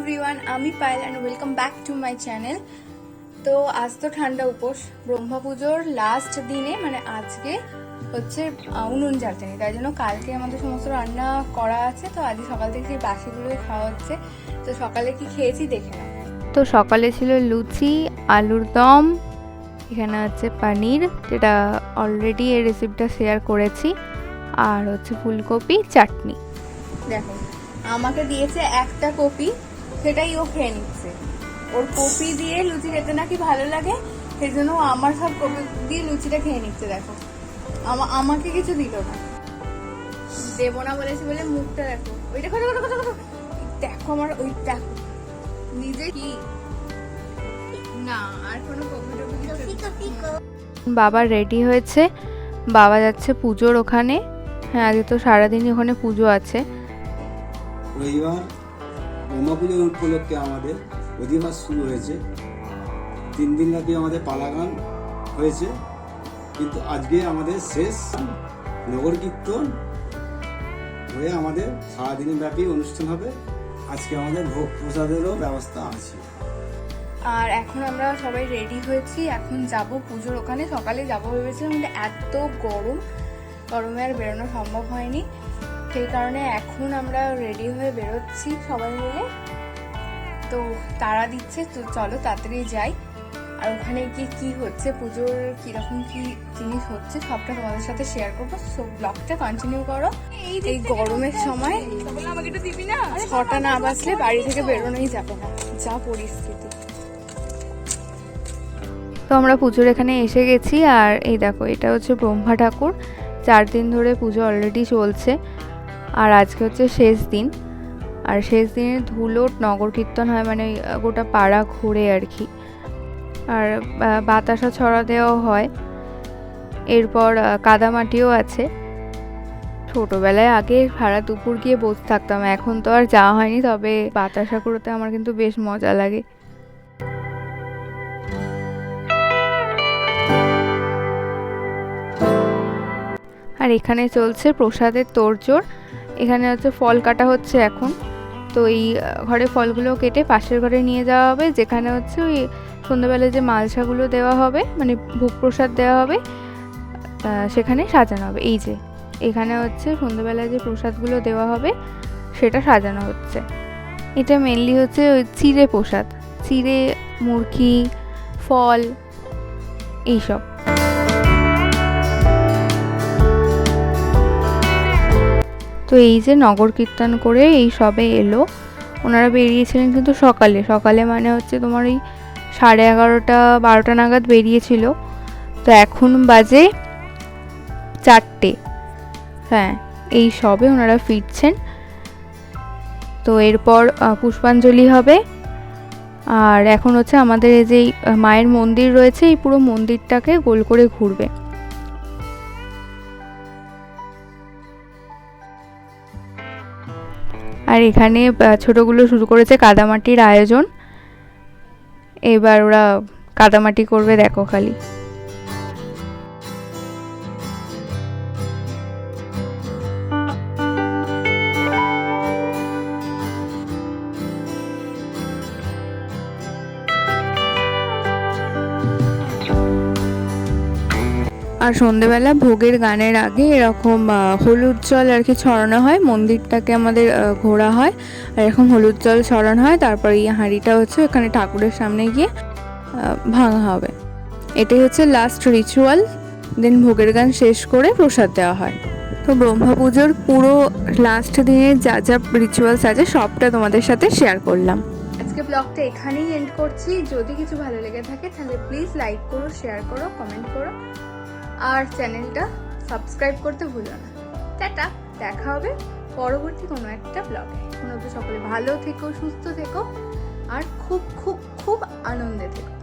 Everyone, আমি Payel and welcome back to my channel. তো আজ তো ঠান্ডা উপোস, ব্রহ্মা পুজোর লাস্ট দিনে, মানে আজকে হচ্ছে উনুন জ্বালতেনি, তাই জন্য কালকে আমাদের সমস্ত রান্না করা আছে। তো আজ সকাল থেকে সেই বাসিগুলোই খাওয়া হচ্ছে। তো সকালে কি খেয়েছি দেখে নাও। তো সকালে ছিল লুচি, আলুর দম, এখানে হচ্ছে পনির, যেটা অলরেডি এই রেসিপিটা শেয়ার করেছি, আর হচ্ছে ফুলকপি চাটনি। দেখো, আমাকে দিয়েছে একটা কপি, সেটাই ও খেয়ে নিচ্ছে। ওর কপি দিয়ে লুচি খেতে নাকি ভালো লাগে, সেই জন্য আমার সব কপি দিয়ে লুচিটা খেয়ে নিচ্ছে। দেখো, আমাকে কিছু দিল না, দেবো না বলেছি বলে মুখটা দেখো। ওই দেখো দেখো দেখো দেখো, দেখো আমার ওই দেখো নিজে কি না, আর কোনো কপি টপি। বাবা রেডি হয়েছে, বাবা যাচ্ছে পুজোর ওখানে। হ্যাঁ, আজকে তো সারাদিনই ওখানে পুজো আছে। রবিবার ব্রহ্মা পুজো উপলক্ষে আমাদের অধিবাস শুরু হয়েছে। 3 দিন ব্যাপী আমাদের পালা গান হয়েছে, কিন্তু আজকে আমাদের শেষ নগর কীর্তন হয়ে আমাদের সারাদিন ব্যাপী অনুষ্ঠান হবে। আজকে আমাদের ভোগ প্রসাদেরও ব্যবস্থা আছে। আর এখন আমরা সবাই রেডি হয়েছি, এখন যাব পুজোর ওখানে। সকালে যাবো ভেবেছিলাম, কিন্তু এত গরমে আর বেরোনো সম্ভব হয়নি, সেই কারণে এখন আমরা রেডি হয়ে বেরোচ্ছি সবাই মিলে। তো তারা দিচ্ছে, তো চলো তাড়াতাড়ি যাই। আর ওখানে গিয়ে কি হচ্ছে, পুজোর কিরকম কি জিনিস হচ্ছে, সবটা তোমাদের সাথে শেয়ার করবো। সো ব্লগটা কন্টিনিউ করো। এই গরমের সময় 6টা না বাজলে বাড়ি থেকে বেরোনোই যাবে না, যা পরিস্থিতি। তো আমরা পুজোর এখানে এসে গেছি, আর এই দেখো, এটা হচ্ছে ব্রহ্মা ঠাকুর। 4 দিন ধরে পুজো অলরেডি চলছে, আর আজকে হচ্ছে শেষ দিন। আর শেষ দিনের ধুলোট নগর কীর্তন হয়, মানে গোটা পাড়া ঘুরে আর কি। আর বাতাসা ছড়া দেওয়াও হয়। এরপর কাদামাটিও আছে। ছোটোবেলায় আগে সারা দুপুর গিয়ে বসে থাকতাম, এখন তো আর যাওয়া হয়নি, তবে বাতাসা করতে আমার কিন্তু বেশ মজা লাগে। আর এখানে চলছে প্রসাদের তোড়জোড়। এখানে হচ্ছে ফল কাটা হচ্ছে এখন। তো এই ঘরে ফলগুলো কেটে পাশের ঘরে নিয়ে যাওয়া হবে, যেখানে হচ্ছে ওই সন্ধ্যাবেলায় যে মালসাগুলো দেওয়া হবে, মানে ভোগ প্রসাদ দেওয়া হবে, সেখানে সাজানো হবে। এই যে এখানে হচ্ছে সন্ধ্যাবেলায় যে প্রসাদগুলো দেওয়া হবে সেটা সাজানো হচ্ছে। এটা মেনলি হচ্ছে ওই চিড়ে প্রসাদ, চিড়ে, মুরগি, ফল, এইসব। তো এই যে নগর কীর্তন করে এই সবে এলো। ওনারা বেরিয়েছিলেন কিন্তু সকালে মানে হচ্ছে তোমার ওই 11:30 12টা নাগাদ বেরিয়েছিল। তো এখন বাজে 4টে। হ্যাঁ, এই সবে ওনারা ফিরছেন। তো এরপর পুষ্পাঞ্জলি হবে। আর এখন হচ্ছে আমাদের এই যে মায়ের মন্দির রয়েছে, এই পুরো মন্দিরটাকে গোল করে ঘুরবে। আর এখানে ছোটগুলো শুরু করেছে কাদামাটির আয়োজন। এবার ওরা কাদামাটি করবে, দেখো খালি। আর সন্ধেবেলা ভোগের গানের আগে এরকম হলুদ জল আর কি ছড়ানো হয়, মন্দিরটাকে আমাদের ঘোরা হয়, আর এরকম হলুদ জল ছড়ানো হয়। তারপর এই হাঁড়িটা হচ্ছে এখানে ঠাকুরের সামনে গিয়ে ভাঙা হবে। এটাই হচ্ছে লাস্ট রিচুয়াল। দেন ভোগের গান শেষ করে প্রসাদ দেওয়া হয়। তো ব্রহ্মা পুজোর পুরো লাস্ট দিনের যা যা রিচুয়ালস আছে সবটা তোমাদের সাথে শেয়ার করলাম। আজকে ব্লগটা এখানেই এন্ড করছি। যদি কিছু ভালো লেগে থাকে তাহলে প্লিজ লাইক করো, শেয়ার করো, কমেন্ট করো, আর চ্যানেলটা সাবস্ক্রাইব করতে ভুলো না। টাটা, দেখা হবে পরবর্তী কোনো একটা ব্লগে। সকলে ভালো থেকো, সুস্থ থেকো, আর খুব খুব খুব আনন্দে থেকো।